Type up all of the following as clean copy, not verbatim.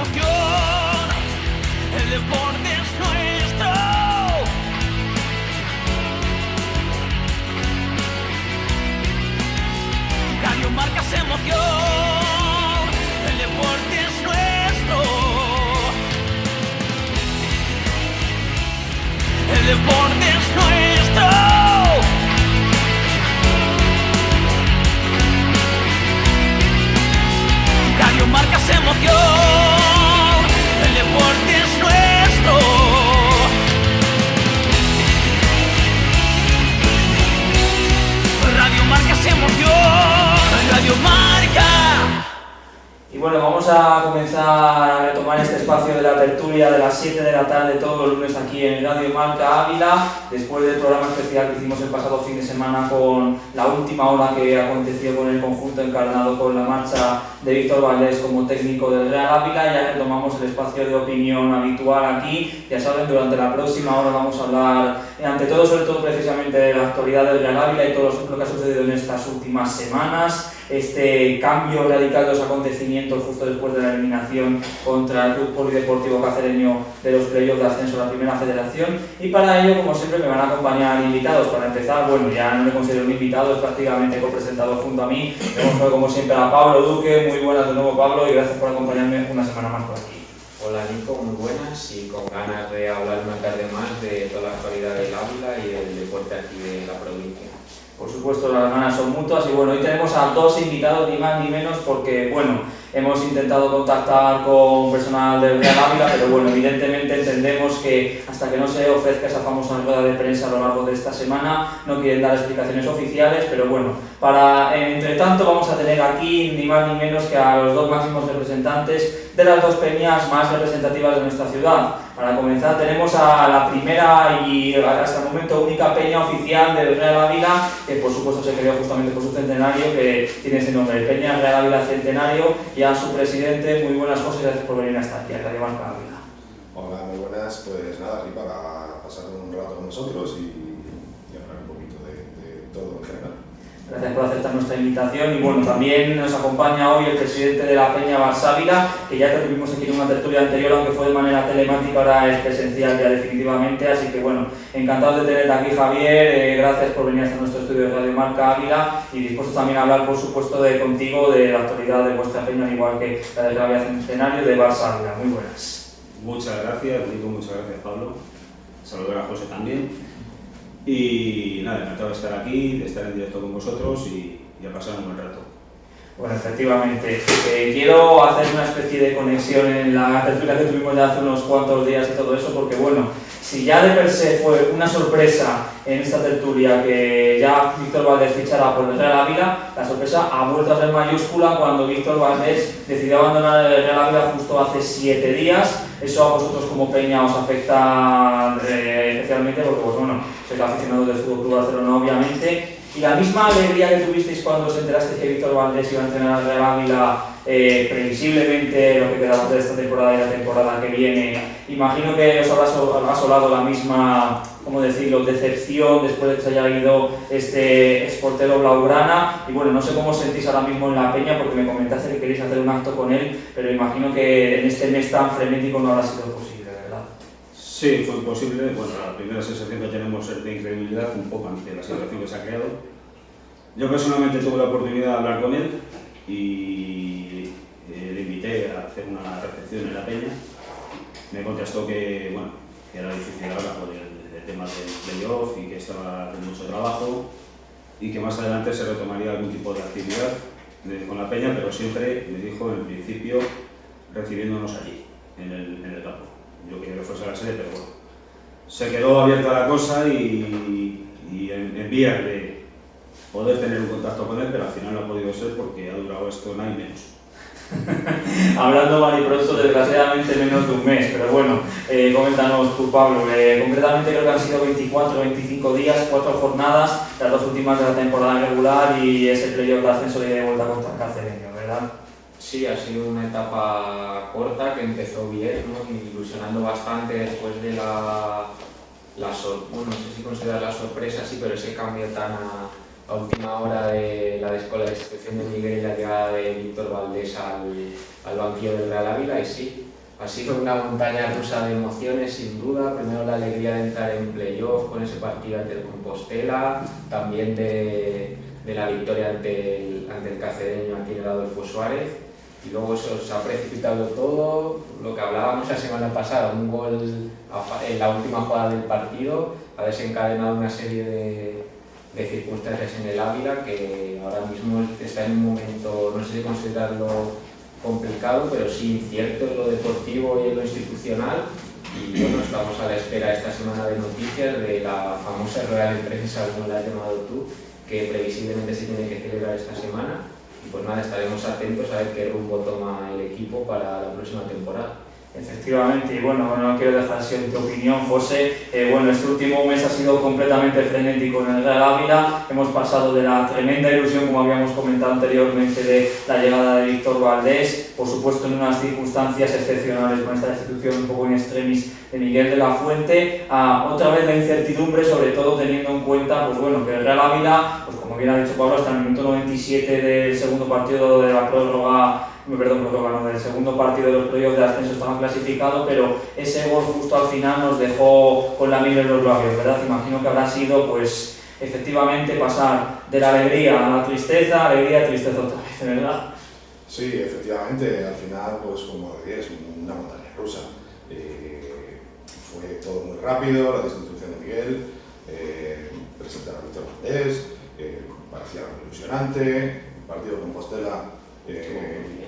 emoción, el deporte es nuestro. Radio Marca es emoción, el deporte es nuestro. El deporte es nuestro. Radio Marca es emoción, el deporte es nuestro. Radio Marca es emoción, Radio Marca. Y bueno, vamos a comenzar a retomar este espacio de la tertulia de las 7 de la tarde todos los lunes aquí en Radio Marca Ávila, después del programa especial que hicimos el pasado fin de semana con la última hora que aconteció con el conjunto encarnado con la marcha de Víctor Valdés como técnico del Real Ávila. Ya retomamos el espacio de opinión habitual aquí. Ya saben, durante la próxima hora vamos a hablar, ante todo, sobre todo precisamente de la actualidad del Real Ávila y todo lo que ha sucedido en estas últimas semanas. Este cambio radical de los acontecimientos justo después de la eliminación contra el Club Polideportivo Cacereño de los playoffs de ascenso a la Primera Federación. Y para ello, como siempre, me van a acompañar invitados. Para empezar, bueno, ya no me considero un invitado, es prácticamente copresentado junto a mí. Tenemos como siempre a Pablo Duque. Muy buenas de nuevo, Pablo, y gracias por acompañarme una semana más por aquí. Hola Nico, muy buenas y con ganas de hablar una tarde más de toda la actualidad del Ávila y del deporte aquí de la provincia. Por supuesto, las ganas son mutuas y bueno, hoy tenemos a dos invitados, ni más ni menos, porque bueno, hemos intentado contactar con personal del Real Ávila, pero bueno, evidentemente entendemos que hasta que no se ofrezca esa famosa rueda de prensa a lo largo de esta semana, no quieren dar explicaciones oficiales, pero bueno, entre tanto vamos a tener aquí ni más ni menos que a los dos máximos representantes de las dos peñas más representativas de nuestra ciudad. Para comenzar tenemos a la primera y hasta el momento única peña oficial del Real Ávila, que por supuesto se creó justamente por su centenario, que tiene ese nombre, Peña Real Ávila Centenario, y a su presidente. Muy buenas, José, gracias por venir hasta aquí, a Radio Marca Ávila. Hola, muy buenas, pues nada, aquí para pasar un rato con nosotros y hablar un poquito de todo en general. Gracias por aceptar nuestra invitación y bueno, también nos acompaña hoy el presidente de la Peña Barsávila, que ya te tuvimos aquí en una tertulia anterior, aunque fue de manera telemática, ahora es presencial ya definitivamente, así que bueno, encantado de tenerte aquí, Javier. Gracias por venir hasta nuestro estudio de Radio Marca Ávila y dispuesto también a hablar, por supuesto, contigo de la actualidad de vuestra peña, al igual que la del Real Ávila Centenario de Barsávila. Muy buenas. Muchas gracias, Nico, muchas gracias, Pablo. Saludar a José también. Y nada, encantado de estar aquí, de estar en directo con vosotros y a pasar un buen rato. Bueno, efectivamente, quiero hacer una especie de conexión en la tertulia que tuvimos ya hace unos cuantos días y todo eso, porque bueno, si ya de per se fue una sorpresa en esta tertulia que ya Víctor Valdés fichara por el Real Ávila, la sorpresa ha vuelto a ser mayúscula cuando Víctor Valdés decidió abandonar el Real Ávila justo hace 7 días. Eso a vosotros como peña os afecta especialmente porque, pues bueno, sois aficionados del Fútbol Club Barcelona, obviamente. Y la misma alegría que tuvisteis cuando os enterasteis que Víctor Valdés iba a entrenar al Real Ávila, previsiblemente lo que quedaba de esta temporada y la temporada que viene, imagino que os habrá asolado la misma, ¿cómo decirlo?, decepción después de que se haya ido este exportero blaugrana. Y bueno, no sé cómo os sentís ahora mismo en la peña, porque me comentaste que queréis hacer un acto con él, pero imagino que en este mes tan frenético no habrá sido posible, ¿verdad? Sí, fue posible. Bueno, la primera sensación que tenemos es de incredulidad, un poco ante la situación que se ha creado. Yo personalmente tuve la oportunidad de hablar con él y le invité a hacer una recepción en la peña. Me contestó que, bueno, que era difícil ahora por el tema del playoff y que estaba con mucho trabajo y que más adelante se retomaría algún tipo de actividad con la peña, pero siempre, me dijo, en principio, recibiéndonos allí, en el campo. Yo quería que fuese a la sede, pero bueno, se quedó abierta la cosa y en vías de poder tener un contacto con él, pero al final no ha podido ser porque ha durado esto nada y menos. Hablando mal y pronto, desgraciadamente menos de un mes, pero bueno, coméntanos tú, Pablo. Concretamente creo que han sido 24 o 25 días, 4 jornadas, las 2 últimas de la temporada regular y ese playoff de ascenso de vuelta contra el Cacereño, ¿verdad? Sí, ha sido una etapa corta que empezó bien, ¿no? Ilusionando bastante después de no sé si considerar la sorpresa, sí, pero ese cambio tan a última hora de la escuela de instrucción de Miguel y la llegada de Víctor Valdés al banquillo del Real Ávila, y sí, Ha sido una montaña rusa de emociones, sin duda. Primero la alegría de entrar en playoff con ese partido ante el Compostela, también de la victoria ante el Cacereño aquí en el Adolfo Suárez. Y luego eso se ha precipitado todo, lo que hablábamos la semana pasada, un gol en la última jugada del partido ha desencadenado una serie de circunstancias en el Ávila que ahora mismo está en un momento, no sé si considerarlo complicado, pero sí incierto en lo deportivo y en lo institucional. Y bueno, estamos a la espera esta semana de noticias de la famosa rueda de prensa, como la has llamado tú, que previsiblemente se tiene que celebrar esta semana. Y pues nada, estaremos atentos a ver qué rumbo toma el equipo para la próxima temporada. Efectivamente, y bueno, no quiero dejar sin tu opinión, José. Bueno, este último mes ha sido completamente frenético en el Real Ávila. Hemos pasado de la tremenda ilusión, como habíamos comentado anteriormente, de la llegada de Víctor Valdés, por supuesto en unas circunstancias excepcionales con esta destitución un poco in extremis de Miguel de la Fuente, a otra vez la incertidumbre, sobre todo teniendo en cuenta pues bueno, que el Real Ávila, pues como bien ha dicho Pablo, hasta el minuto 97 del segundo partido de la prórroga, del segundo partido de los playoffs de ascenso estaban clasificados, pero ese gol justo al final nos dejó con la miel en los labios, ¿verdad? Imagino que habrá sido, pues, efectivamente pasar de la alegría a la tristeza, alegría a tristeza otra vez, ¿verdad? Sí, efectivamente, al final, pues como decías, una montaña rusa. Fue todo muy rápido, la destitución de Miguel, presentar a Víctor Valdés, parecía muy ilusionante, el partido de Compostela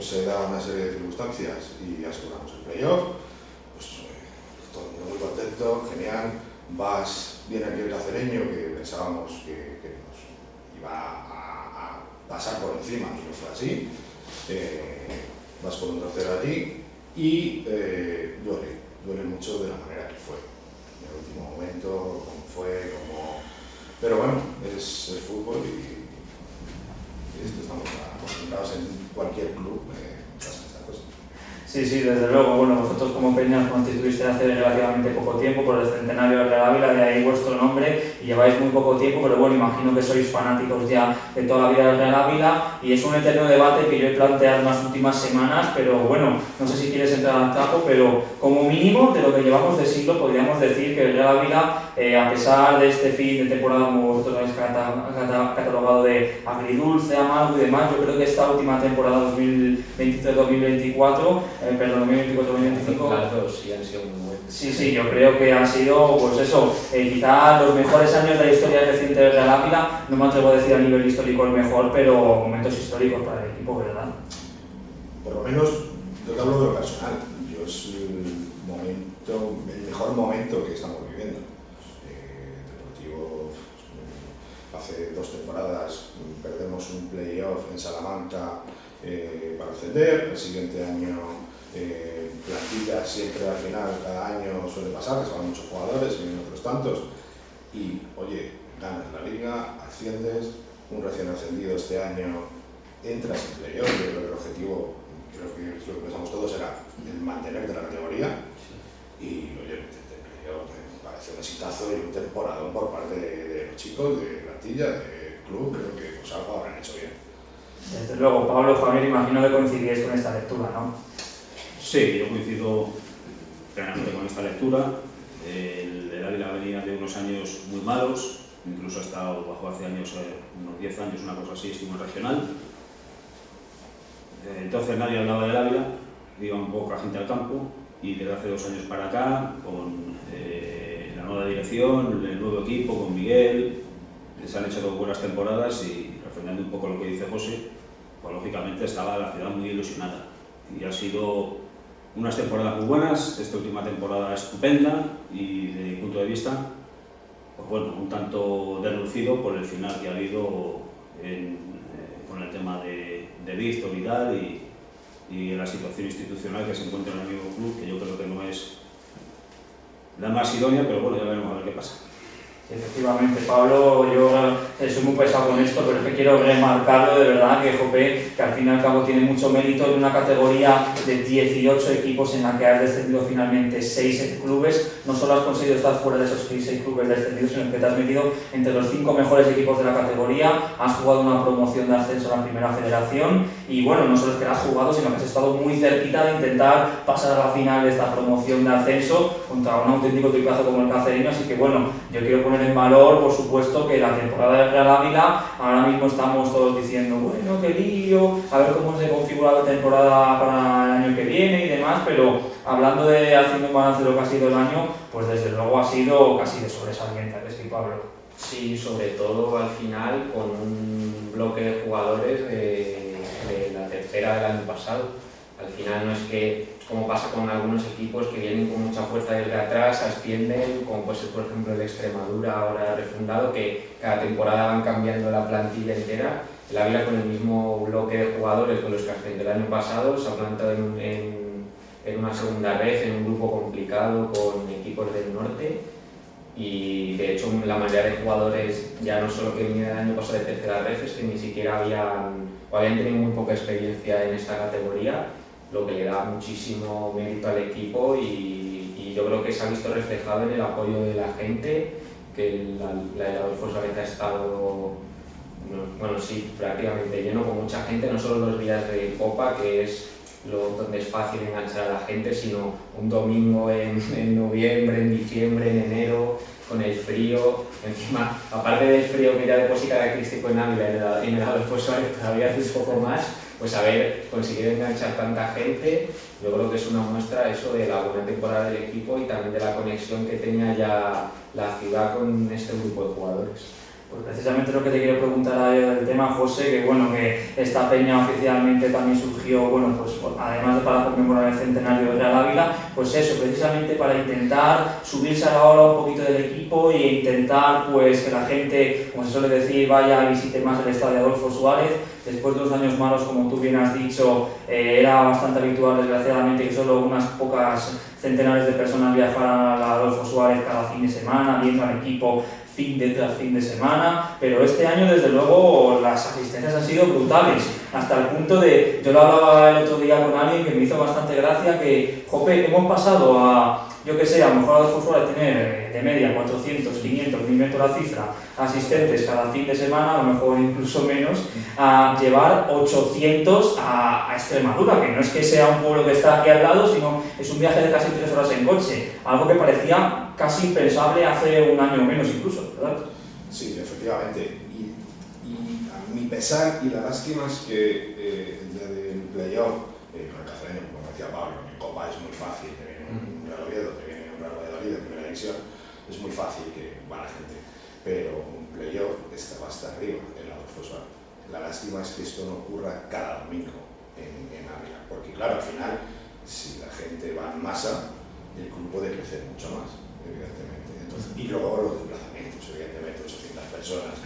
se da una serie de circunstancias y aseguramos el playoff, pues todo el mundo muy contento, genial. Viene aquí el Cacereño, que pensábamos que nos iba a pasar por encima, y no fue así. Vas por un tercero allí y duele mucho de la manera que fue, en el último momento, cómo fue, pero bueno, es fútbol y esto estamos acostumbrados en cualquier club, pasan estas cosas. Sí, desde luego. Bueno, vosotros como Peña os constituiste hace relativamente poco tiempo por el centenario del Real Ávila, de ahí vuestro nombre, y lleváis muy poco tiempo, pero bueno, imagino que sois fanáticos ya de toda la vida del Real Ávila, y es un eterno debate que yo he planteado en las últimas semanas, pero bueno, no sé si quieres entrar al campo, pero como mínimo de lo que llevamos de siglo podríamos decir que el Real Ávila, a pesar de este fin de temporada, como vosotros habéis catalogado de agridulce, amargo y demás, yo creo que esta última temporada 2023-2024, 2024-2025. Las dos sí han sido muy buenas. Sí, yo creo que han sido, pues eso, quizá los mejores años de la historia reciente del Real Ávila. No me atrevo a decir a nivel histórico el mejor, pero momentos históricos para el equipo, ¿verdad? Por lo menos, yo te hablo de lo personal. Yo es el mejor momento que estamos viviendo. Deportivo, hace 2 temporadas perdemos un playoff en Salamanca para ascender. El siguiente año plantilla siempre al final, cada año suele pasar, que se van muchos jugadores, vienen otros tantos, y oye, ganas la liga, asciendes, un recién ascendido este año, entras en playoff. Yo creo que el objetivo, creo que es lo que pensamos todos, era el mantenerte la categoría, y oye, el playoff me parece un exitazo y un temporadón por parte de los chicos, de plantilla, de club. Creo que pues algo habrán hecho bien. Desde luego, Pablo, Javier, imagino que coincidís con esta lectura, ¿no? Sí, yo coincido plenamente con esta lectura. El Ávila venía de unos años muy malos, incluso ha estado bajo hace años, unos 10 años, una cosa así, estuvo en regional. Entonces nadie hablaba del Ávila, iba un poca gente al campo, y desde hace 2 años para acá, con la nueva dirección, el nuevo equipo, con Miguel, se han hecho 2 buenas temporadas, y refrendando un poco lo que dice José, pues lógicamente estaba la ciudad muy ilusionada, y ha sido unas temporadas muy buenas, esta última temporada estupenda, y desde mi punto de vista, pues bueno, un tanto deslucido por el final que ha habido con el tema de Víctor y tal, y la situación institucional que se encuentra en el mismo club, que yo creo que no es la más idónea, pero bueno, ya veremos a ver qué pasa. Efectivamente, Pablo, yo soy muy pesado con esto, pero es que quiero remarcarlo de verdad que Jope, que al fin y al cabo tiene mucho mérito en una categoría de 18 equipos en la que has descendido finalmente 6 clubes. No solo has conseguido estar fuera de esos 6 clubes descendidos, sino que te has metido entre los 5 mejores equipos de la categoría, has jugado una promoción de ascenso a la primera federación y bueno, no solo es que la has jugado, sino que has estado muy cerquita de intentar pasar a la final de esta promoción de ascenso contra un auténtico tipazo como el Cacereño, así que bueno, yo quiero poner en valor, por supuesto, que la temporada de Real Ávila, ahora mismo estamos todos diciendo, bueno, qué lío, a ver cómo se configura la temporada para el año que viene y demás, pero hablando de haciendo un balance de lo que ha sido el año, pues desde luego ha sido casi de sobresaliente, ¿sí, Pablo? Sí, sobre todo al final con un bloque de jugadores de la tercera del año pasado. Al final no es que, como pasa con algunos equipos que vienen con mucha fuerza desde atrás, ascienden, como puede ser por ejemplo el Extremadura ahora refundado, que cada temporada van cambiando la plantilla entera. El Ávila con el mismo bloque de jugadores con los que ascendió el año pasado se ha plantado en una segunda red, en un grupo complicado con equipos del norte. Y de hecho la mayoría de jugadores ya no solo que vinieron el año pasado de tercera red, es que ni siquiera habían tenido muy poca experiencia en esta categoría, lo que le da muchísimo mérito al equipo y yo creo que se ha visto reflejado en el apoyo de la gente, que la de Adolfo Suárez ha estado, bueno sí, prácticamente lleno con mucha gente, no solo los días de Copa, que es donde es fácil enganchar a la gente, sino un domingo en noviembre, en diciembre, en enero, con el frío, encima, aparte del frío que ya de por sí característico en Ávila, en el Adolfo Suárez todavía hace un poco más, pues haber conseguido enganchar tanta gente, yo creo que es una muestra eso de la buena temporada del equipo y también de la conexión que tenía ya la ciudad con este grupo de jugadores. Pues precisamente lo que te quiero preguntar del tema, José, que bueno, que esta peña oficialmente también surgió, bueno, pues además de para conmemorar el centenario de Real Ávila, pues eso, precisamente para intentar subirse a la ola un poquito del equipo e intentar pues que la gente, como se suele decir, vaya y visite más el estadio Adolfo Suárez. Después de 2 años malos, como tú bien has dicho, era bastante habitual, desgraciadamente, que solo unas pocas centenares de personas viajaran a Adolfo Suárez cada fin de semana, viendo al equipo fin tras fin de semana, pero este año desde luego las asistencias han sido brutales, hasta el punto de, yo lo hablaba el otro día con alguien que me hizo bastante gracia, que jope, hemos pasado a, yo que sé, a lo mejor Adolfo Suárez tener de media 400, 500, 1000 metros la cifra, asistentes cada fin de semana, a lo mejor incluso menos, a llevar 800 a Extremadura, que no es que sea un pueblo que está aquí al lado, sino es un viaje de casi 3 horas en coche, algo que parecía casi impensable hace un año o menos incluso, ¿verdad? Sí, efectivamente. Y a mi pesar y la lástima es que el día del playoff, con el Cacereño, como decía Pablo, en Copa es muy fácil, te viene un Real Oviedo, te viene un Real Valladolid de primera división, es muy fácil que va la gente. Pero un playoff está hasta arriba en la Adolfo Suárez. La lástima es que esto no ocurra cada domingo en Ávila, porque claro, al final, si la gente va en masa, el club puede crecer mucho más, evidentemente. Entonces, y luego los desplazamientos, evidentemente, 800 personas,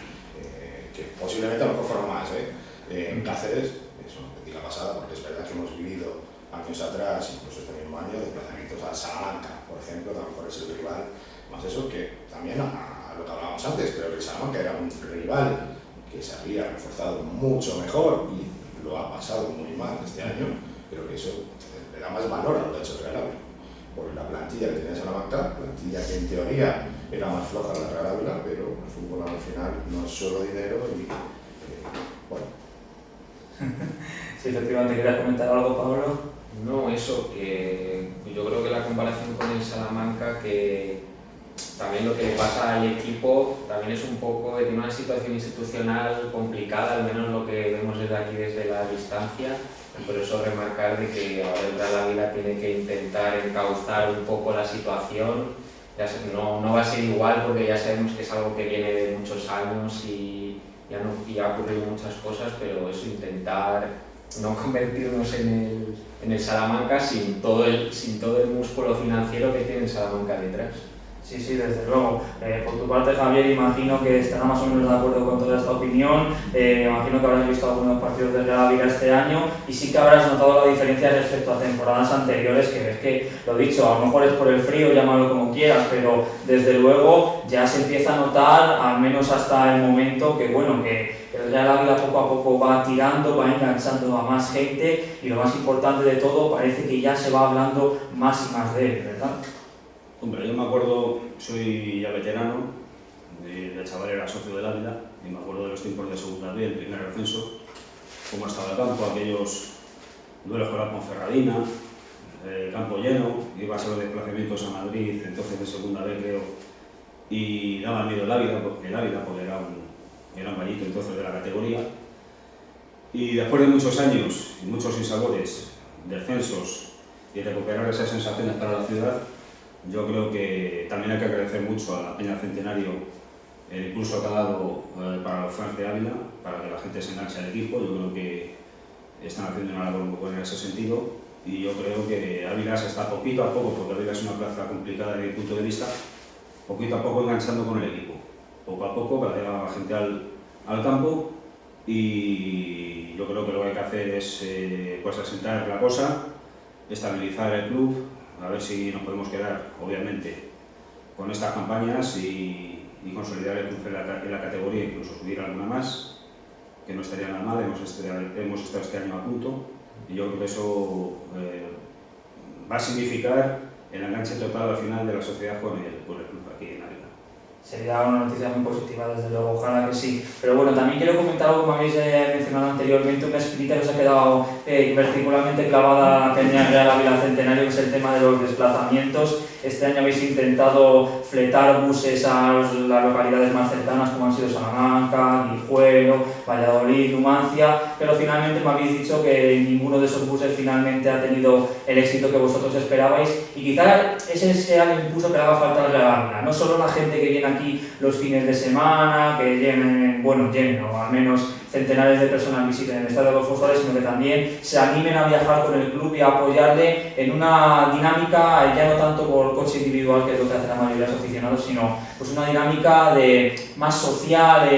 que posiblemente a lo mejor fueron más, en Cáceres, es una práctica pasada, porque es verdad que hemos vivido años atrás, incluso este mismo año, desplazamientos a Salamanca, por ejemplo, que a lo mejor es el rival, más eso que también a lo que hablábamos antes, creo que Salamanca era un rival que se había reforzado mucho mejor y lo ha pasado muy mal este año, creo que eso le da más valor a lo que ha hecho Real Ávila. Por la plantilla que tenía Salamanca, plantilla que en teoría era más floja la Real Ávila, pero el fútbol al final no es solo dinero y bueno. Sí, efectivamente, ¿querías comentar algo, Pablo? No, eso, que yo creo que la comparación con el Salamanca, que también lo que le pasa al equipo también es un poco de una situación institucional complicada, al menos lo que vemos desde aquí, desde la distancia. Por eso remarcar de que ahora el Real Ávila tiene que intentar encauzar un poco la situación. No va a ser igual porque ya sabemos que es algo que viene de muchos años y ya ha ocurrido muchas cosas, pero eso, intentar no convertirnos en el Salamanca sin todo el músculo financiero que tiene el Salamanca detrás. Sí, sí, desde luego. Por tu parte, Javier, imagino que estará más o menos de acuerdo con toda esta opinión. Imagino que habrás visto algunos partidos de Real Ávila este año y sí que habrás notado la diferencia respecto a temporadas anteriores, que ves que, lo dicho, a lo mejor es por el frío, llámalo como quieras, pero desde luego ya se empieza a notar, al menos hasta el momento, que bueno, que el Real Ávila poco a poco va tirando, va enganchando a más gente y lo más importante de todo, parece que ya se va hablando más y más de él, ¿verdad? Hombre, yo me acuerdo, soy ya veterano, de chaval era socio del Ávila, y me acuerdo de los tiempos de segunda B, el primer ascenso, cómo estaba el campo, aquellos duelos con la Ponferradina, campo lleno, iba a ser los desplazamientos a Madrid, entonces de segunda B creo, y daba miedo el Ávila, porque era un vallito entonces de la categoría. Y después de muchos años y muchos sinsabores, descensos y recuperar esas sensaciones para la ciudad, yo creo que también hay que agradecer mucho a la Peña Centenario el impulso que ha dado para los fans de Ávila, para que la gente se enganche al equipo. Yo creo que están haciendo una labor muy buena en ese sentido y yo creo que Ávila se está poquito a poco, porque Ávila es una plaza complicada desde mi punto de vista, poquito a poco enganchando con el equipo. Poco a poco, cada día va más gente al campo y yo creo que lo que hay que hacer es pues asentar la cosa, estabilizar el club, a ver si nos podemos quedar, obviamente, con estas campañas y consolidar el club en la categoría, incluso subir alguna más, que no estaría nada mal. Hemos estado este año a punto y yo creo que eso va a significar el enganche total al final de la sociedad con el club aquí en Ávila. Sería una noticia muy positiva, desde luego, ojalá que sí. Pero bueno, también quiero comentar algo que me habéis mencionado anteriormente, una espinita que os ha quedado particularmente clavada a Peña Real Ávila Centenario, que es el tema de los desplazamientos. Este año habéis intentado fletar buses a las localidades más cercanas, como han sido Salamanca, Guijuelo, Valladolid, Numancia, pero finalmente me habéis dicho que ninguno de esos buses finalmente ha tenido el éxito que vosotros esperabais y quizás ese sea el impulso que le haga falta al Real Ávila. No solo la gente que viene aquí los fines de semana, que llenen, o al menos centenares de personas visiten el Estadio de los Fosores, sino que también se animen a viajar con el club y a apoyarle en una dinámica, ya no tanto por coche individual, que es lo que hace la mayoría de los aficionados, sino pues una dinámica más social,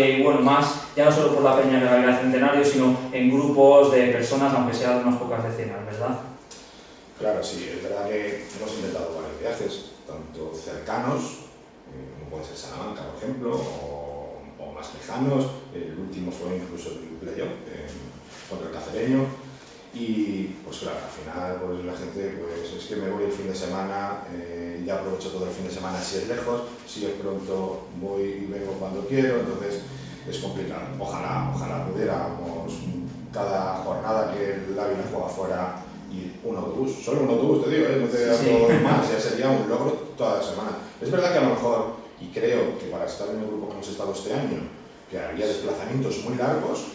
más ya no solo por la Peña Real Ávila Centenario, sino en grupos de personas, aunque sean unas pocas decenas, ¿verdad? Claro, sí, es verdad que hemos intentado varios viajes, tanto cercanos, como puede ser Salamanca, por ejemplo, o más lejanos. El último fue incluso el playoff contra el Cacereño. Y pues claro, al final pues la gente, pues es que me voy el fin de semana, ya aprovecho todo el fin de semana si es lejos, si es pronto voy y vengo cuando quiero, entonces es complicado. Ojalá pudiéramos cada jornada que el Ávila juega fuera y un autobús, solo un autobús te digo, no te hablo más, ya sería un logro toda la semana. Es verdad que a lo mejor, y creo que para estar en el grupo que hemos estado este año, que había desplazamientos muy largos,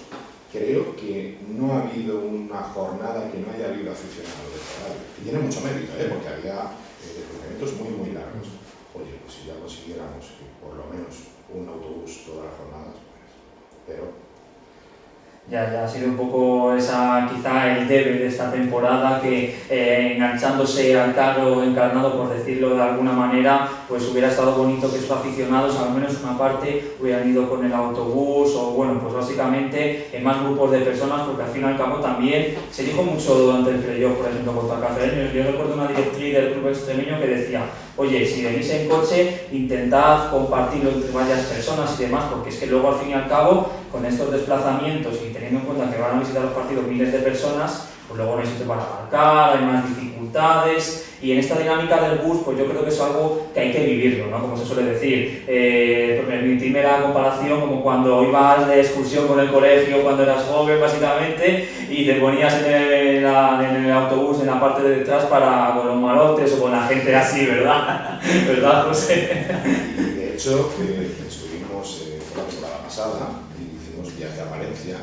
creo que no ha habido una jornada que no haya habido aficionados de Real. Y tiene mucho mérito, porque había desplazamientos muy largos. Oye, pues si ya consiguiéramos que por lo menos un autobús todas las jornadas, pues, pero... Ya ha sido un poco quizá el debe de esta temporada, que enganchándose al carro encarnado, por decirlo de alguna manera, pues hubiera estado bonito que sus aficionados, al menos una parte, hubieran ido con el autobús o pues básicamente en más grupos de personas, porque al fin y al cabo también se dijo mucho durante el playoff, por ejemplo, contra el Cacereño. Yo recuerdo una directriz del club extremeño que decía: oye, si venís en coche, intentad compartirlo entre varias personas y demás, porque es que luego al fin y al cabo, con estos desplazamientos y teniendo en cuenta que van a visitar los partidos miles de personas, pues luego no hay sitio para aparcar, hay más dificultades, y en esta dinámica del bus, pues yo creo que es algo que hay que vivirlo, ¿no? Como se suele decir. Permitidme la comparación como cuando ibas de excursión con el colegio cuando eras joven, básicamente, y te ponías en el autobús en la parte de detrás con los malotes o con la gente así, ¿verdad? ¿Verdad, José? Y de hecho, estuvimos la temporada pasada y hicimos viaje a Valencia,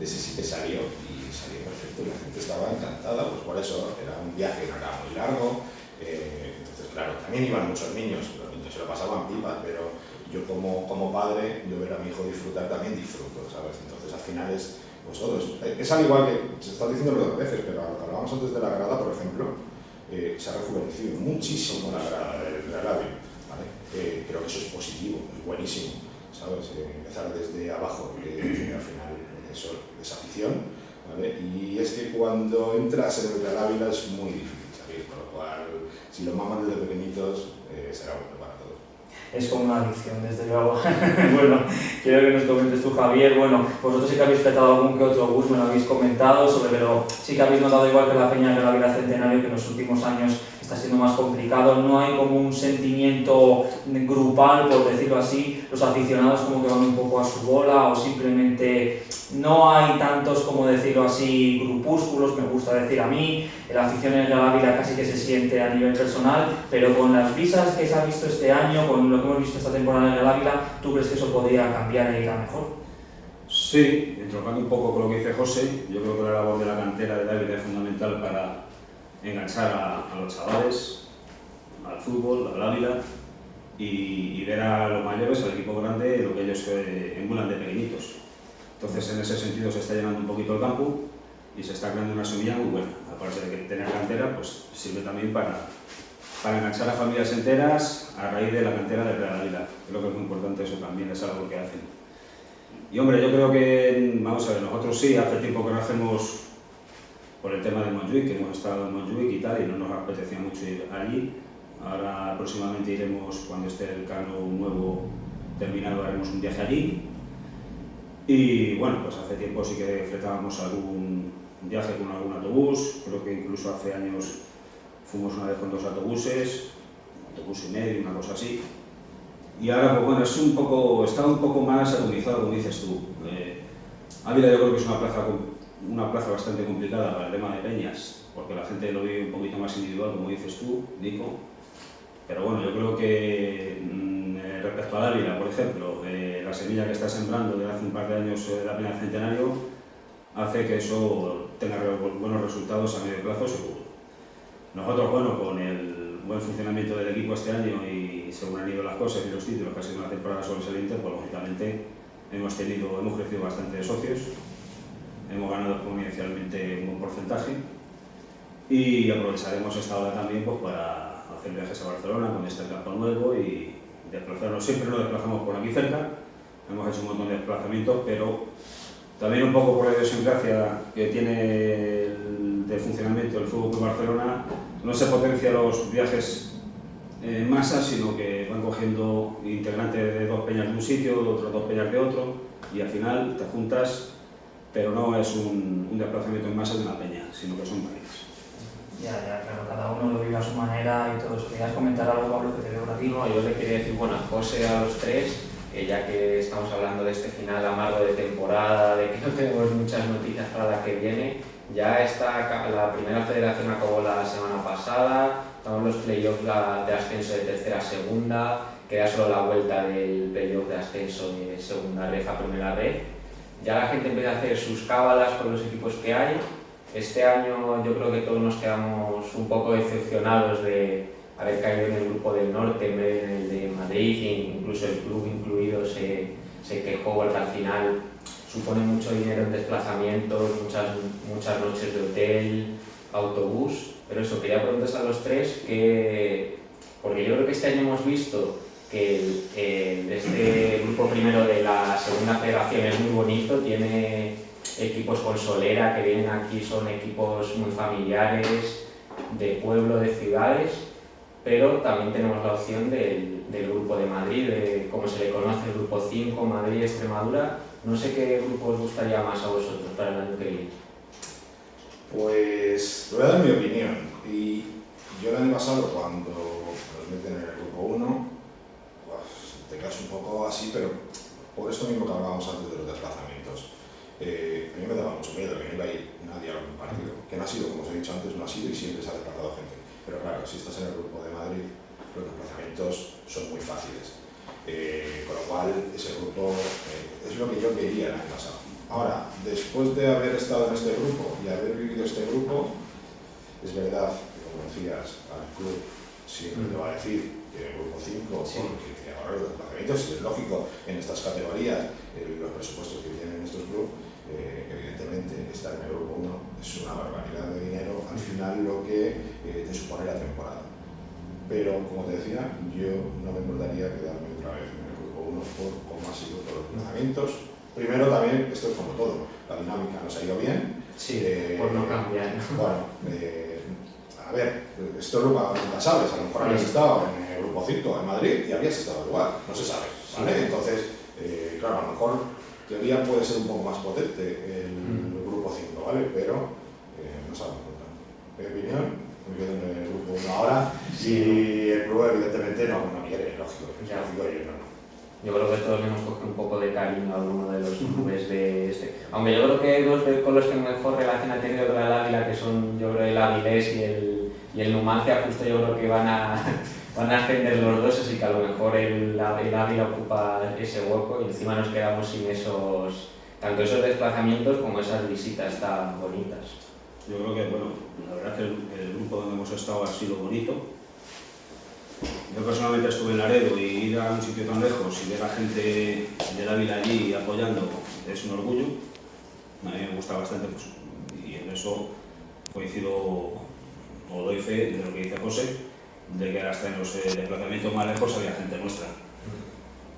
ese sí que salió perfecto y la gente estaba encantada, pues por eso era un viaje que no era muy largo. Entonces claro, también iban muchos niños, los niños se lo pasaban pipas, pero yo como padre, yo ver a mi hijo disfrutar también disfruto, ¿sabes? Entonces al final es al igual que se está diciendo dos veces, pero a lo que hablábamos antes de la grada, por ejemplo, se ha rejuvenecido muchísimo la grada del Real Ávila, ¿vale? creo que eso es positivo, es buenísimo, ¿sabes? Empezar desde abajo, que al final eso es afición, ¿vale? Y es que cuando entras en el Real Ávila es muy difícil salir, por lo cual, si lo maman desde pequeñitos, será bueno para todos. Es como una adicción, desde luego. Bueno, quiero que nos comentes tú, Javier. Bueno, vosotros sí que habéis petado algún que otro bus, me lo habéis comentado, pero sí que habéis notado, igual que la Peña de la Vida Centenario, que en los últimos años está siendo más complicado. No hay como un sentimiento grupal, por decirlo así. Los aficionados como que van un poco a su bola, o simplemente no hay tantos, como decirlo así, grupúsculos, me gusta decir a mí. La afición en el Ávila casi que se siente a nivel personal, pero con las visas que se ha visto este año, con lo que hemos visto esta temporada en el Ávila, ¿tú crees que eso podría cambiar e ir a mejor? Sí, entrocando un poco con lo que dice José, yo creo que la labor de la cantera de Ávila es fundamental para enganchar a los chavales, al fútbol, al Ávila, y ver a los mayores, al equipo grande, lo que ellos emulan de pequeñitos. Entonces, en ese sentido se está llenando un poquito el campo y se está creando una semilla muy buena. Aparte de que tener cantera, pues sirve también para enganchar a familias enteras a raíz de la cantera de Real Ávila. Creo que es muy importante eso también, es algo que hacen. Y hombre, yo creo que, vamos a ver, nosotros sí, hace tiempo que no hacemos por el tema de Montjuic, que hemos estado en Montjuic y tal, y no nos apetecía mucho ir allí. Ahora próximamente iremos, cuando esté el cano nuevo terminado, haremos un viaje allí. Y bueno, pues hace tiempo sí que fletábamos algún viaje con algún autobús, creo que incluso hace años fuimos una vez con 2 autobuses, autobús y medio, una cosa así. Y ahora, pues bueno, está un poco más atomizado, como dices tú. Ávila yo creo que es una plaza bastante complicada para el tema de peñas, porque la gente lo vive un poquito más individual, como dices tú, Nico. Pero bueno, yo creo que respecto a Ávila, por ejemplo, la semilla que está sembrando desde hace un par de años la Peña del Centenario hace que eso tenga buenos resultados a medio plazo, seguro. Nosotros, bueno, con el buen funcionamiento del equipo este año y según han ido las cosas y los títulos, que ha sido una temporada sobresaliente, pues lógicamente hemos crecido bastante de socios, hemos ganado exponencialmente un buen porcentaje y aprovecharemos esta hora también pues, para hacer viajes a Barcelona con este campo nuevo y desplazarnos. Siempre nos desplazamos por aquí cerca, hemos hecho un montón de desplazamientos, pero también un poco por la idiosincrasia que tiene de funcionamiento del Fútbol Club Barcelona, no se potencia los viajes en masa, sino que van cogiendo integrantes de 2 peñas de un sitio, otros 2 peñas de otro, y al final te juntas, pero no es un desplazamiento en masa de una peña, sino que son varias. Ya, claro, cada uno lo vive a su manera y todo eso. ¿Querías comentar algo, Pablo, que te veo por aquí? No, yo le quería decir, bueno, a José, a los 3, que ya que estamos hablando de este final amargo de temporada, de que no tenemos muchas noticias para la que viene, ya está, la primera federación acabó la semana pasada, estamos en los playoffs de ascenso de tercera a segunda, queda solo la vuelta del playoff de ascenso de segunda red a primera red. Ya la gente empieza a hacer sus cábalas con los equipos que hay. Este año yo creo que todos nos quedamos un poco decepcionados de haber caído en el grupo del norte en vez de en el de Madrid, e incluso el club incluido se quejó porque al final supone mucho dinero en desplazamientos, muchas noches de hotel, autobús. Pero eso, quería preguntaros a los 3 porque yo creo que este año hemos visto que este grupo primero de la segunda federación es muy bonito, tiene equipos con solera que vienen aquí, son equipos muy familiares, de pueblo, de ciudades, pero también tenemos la opción del grupo de Madrid, de como se le conoce, el grupo 5, Madrid, Extremadura. No sé qué grupo os gustaría más a vosotros para el año que viene. Pues te voy a dar mi opinión. Y yo el año pasado, cuando nos meten en el grupo 1, pues, te quedas un poco así, pero por esto mismo que hablábamos antes de los desplazamientos. A mí me daba mucho miedo que no iba a ir nadie a algún partido, que no ha sido, como os he dicho antes, no ha sido y siempre se ha desplazado gente. Pero claro, si estás en el grupo de Madrid, los desplazamientos son muy fáciles. Con lo cual, ese grupo es lo que yo quería el año pasado. Ahora, después de haber estado en este grupo y haber vivido este grupo, es verdad que, como decías, al club siempre te va a decir que el grupo 5, sí, porque ahora los desplazamientos, y es lógico en estas categorías, los presupuestos que tienen estos clubes, evidentemente estar en el grupo 1 es una barbaridad de dinero al final lo que te supone la temporada. pero como te decía, yo no me importaría quedarme otra vez en el grupo 1 por cómo ha sido todos los lanzamientos. Primero también, esto es como todo, la dinámica nos ha ido bien. Sí, por no cambiar. Bueno, a ver, esto nunca sabes, a lo mejor habías estado en el grupo 5 en Madrid y habías estado igual, no se sabe, ¿vale? Sí. Entonces, claro, a lo mejor en teoría puede ser un poco más potente el grupo 5, ¿vale? Pero no sabemos nunca. Mi opinión, me quedo en el grupo 1 ahora. Si el club evidentemente no quiere, lógico, Ya. lógico, yo no. Yo creo que todos le hemos cogido un poco de cariño a alguno de los clubes de este. Aunque yo creo que dos con los que mejor relación ha tenido con el Ávila, que son yo creo el Avilés y el Numancia, justo yo creo que van a ascender los dos, así que a lo mejor el Ávila ocupa ese hueco y encima nos quedamos sin tanto esos desplazamientos como esas visitas tan bonitas. Yo creo que, bueno, la verdad es que el grupo donde hemos estado ha sido bonito. Yo personalmente estuve en Laredo y ir a un sitio tan lejos y ver a gente del Ávila allí apoyando es un orgullo. A mí me gusta bastante, pues, y en eso coincido o doy fe de lo que dice José, de que hasta en los desplazamientos más lejos había gente nuestra.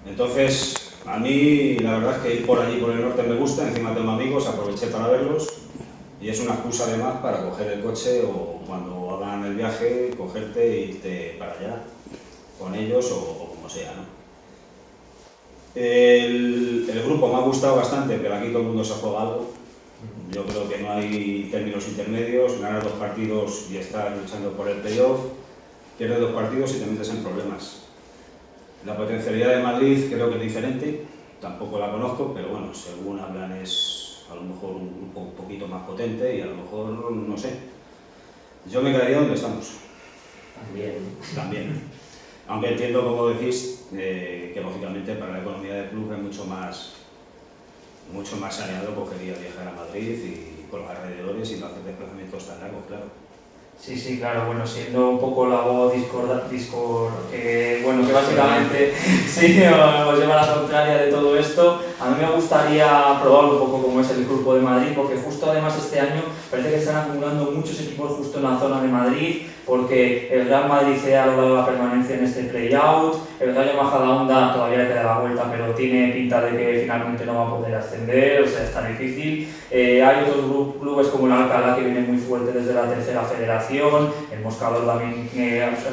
Entonces, a mí la verdad es que ir por allí, por el norte, me gusta, encima tengo amigos, aproveché para verlos y es una excusa además para coger el coche o cuando hagan el viaje, cogerte e irte para allá con ellos o como sea, ¿no? El grupo me ha gustado bastante, pero aquí todo el mundo se ha jugado. Yo creo que no hay términos intermedios, ganar 2 partidos y estar luchando por el playoff, pierdes 2 partidos y te metes en problemas. La potencialidad de Madrid creo que es diferente, tampoco la conozco, pero bueno, según hablan es a lo mejor un grupo un poquito más potente y a lo mejor, no sé. Yo me quedaría donde estamos. También. Aunque entiendo, como decís, que lógicamente para la economía del club es mucho más saneado cogería viajar a Madrid y por los alrededores y no hacer desplazamientos tan largos, claro. Sí, claro, bueno, siendo un poco la voz bueno, que básicamente sí os lleva a la contraria de todo esto, a mí me gustaría probar un poco cómo es el grupo de Madrid, porque justo además este año parece que están acumulando muchos equipos justo en la zona de Madrid, porque el Real Madrid se ha logrado la permanencia en este play-out, el Rayo Majadahonda todavía le queda la vuelta, pero tiene pinta de que finalmente no va a poder ascender, o sea, está difícil. Hay otros clubes como el Alcalá que viene muy fuerte desde la tercera federación, el Moscador también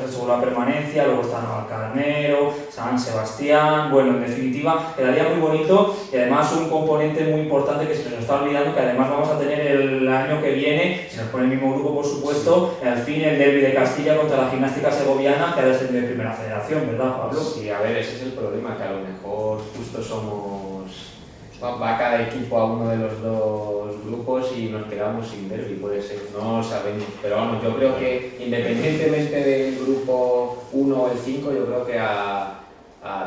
aseguró la permanencia, luego está Navalcarnero, San Sebastián, bueno, en definitiva quedaría muy bonito y además un componente muy importante que se nos está olvidando, que además vamos a tener el año que viene, si nos pone el mismo grupo por supuesto, al fin el derbi de Castilla contra la Gimnástica Segoviana, que ha descendido de primera federación, ¿verdad, Pablo? Sí, a ver, ese es el problema, que a lo mejor justo va cada equipo a uno de los dos grupos y nos quedamos sin derbi, puede ser, no sabemos, pero vamos, yo creo que independientemente del grupo 1 o el 5, yo creo que a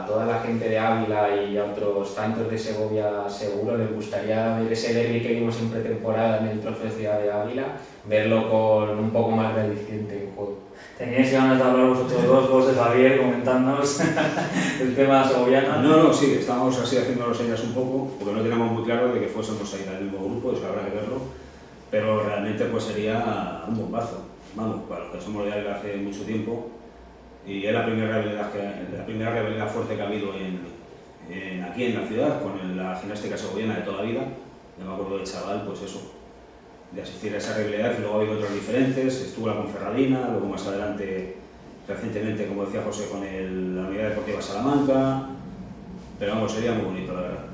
toda la gente de Ávila y a otros tantos de Segovia seguro les gustaría ver ese derbi que vimos en pretemporada en el Trofeo Ciudad de Ávila, verlo con un poco más de aliciente en juego. ¿Teníais ganas de hablar vosotros dos, José, Javier, comentándonos el tema segoviano? No, sí, estábamos así haciéndonos señas un poco, porque no teníamos muy claro de que fuésemos a ir al mismo grupo, eso habrá que verlo, pero realmente pues sería un bombazo. Vamos, para los que somos de Ávila hace mucho tiempo, y es la primera rivalidad fuerte que ha habido aquí en la ciudad, con la Gimnástica Segoviana de toda la vida. Yo me acuerdo de chaval, pues eso, de asistir a esa rivalidad, y luego ha habido otras diferentes, estuvo la Conferradina, luego más adelante, recientemente, como decía José, con la Unidad Deportiva Salamanca, pero vamos, sería muy bonito, la verdad.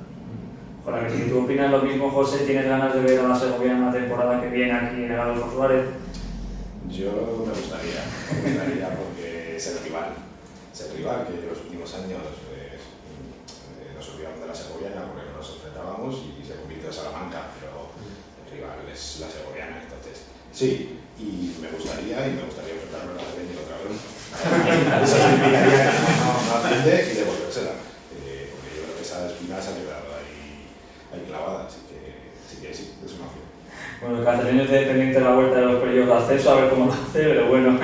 Ojalá, que si tú opinas lo mismo, José, ¿tienes ganas de ver a la Segoviana la temporada que viene aquí en el Adolfo Suárez? Yo me gustaría porque es el rival que en los últimos años nos olvidamos de la Segoviana porque no nos enfrentábamos y se convirtió en Salamanca, pero el rival es la Segoviana, entonces sí, y me gustaría enfrentarme a la Segoviana otra vez. Eso significaría que no aprende y devolvérsela, porque yo creo que esa espina se ha quedado ahí clavada, así que sí, es una opción. Bueno, el Castellón es dependiente de la vuelta de los periodos de acceso, a ver cómo lo hace, pero bueno,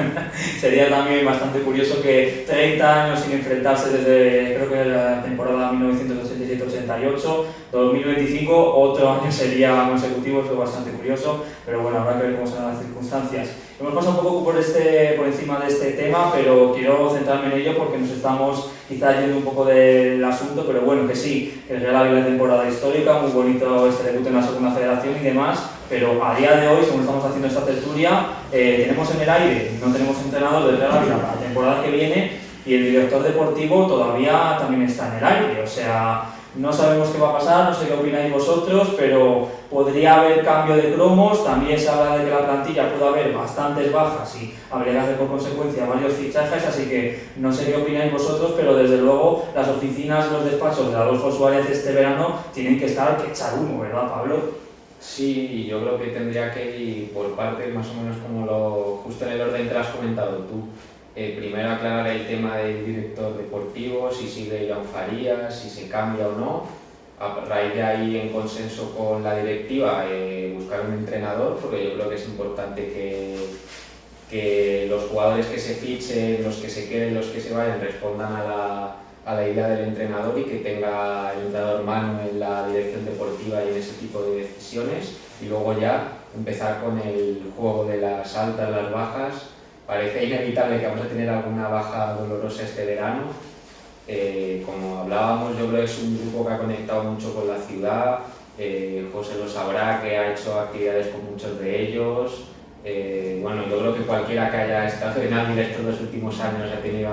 sería también bastante curioso que 30 años sin enfrentarse desde, creo que la temporada 1987-88, 2025, otro año sería consecutivo, eso es bastante curioso, pero bueno, habrá que ver cómo serán las circunstancias. Hemos pasado un poco por encima de este tema, pero quiero centrarme en ello porque nos estamos quizás yendo un poco del asunto, pero bueno, que sí, que el Real Ávila es temporada histórica, muy bonito este debut en la segunda federación y demás, pero a día de hoy, según estamos haciendo esta tertulia, tenemos en el aire, no tenemos entrenador del Real Ávila para la temporada que viene y el director deportivo todavía también está en el aire, o sea, no sabemos qué va a pasar, no sé qué opináis vosotros, pero podría haber cambio de cromos, también se habla de que la plantilla puede haber bastantes bajas y habría que hacer por consecuencia varios fichajes, así que no sé qué opináis vosotros, pero desde luego las oficinas, los despachos de Adolfo Suárez este verano tienen que estar que echar humo, ¿verdad, Pablo? Sí, yo creo que tendría que ir por partes más o menos como justo en el orden que has comentado tú. Primero aclarar el tema del director deportivo, si sigue Iván Farías, si se cambia o no. A raíz de ahí, en consenso con la directiva, buscar un entrenador, porque yo creo que es importante que los jugadores que se fichen, los que se queden, los que se vayan, respondan a la idea del entrenador y que tenga el entrenador mano en la dirección deportiva y en ese tipo de decisiones. Y luego ya empezar con el juego de las altas, las bajas. Parece inevitable que vamos a tener alguna baja dolorosa este verano. Como hablábamos, yo creo que es un grupo que ha conectado mucho con la ciudad. José lo sabrá, que ha hecho actividades con muchos de ellos. Bueno, yo creo que cualquiera que haya estado en Ávila estos 2 últimos años ha tenido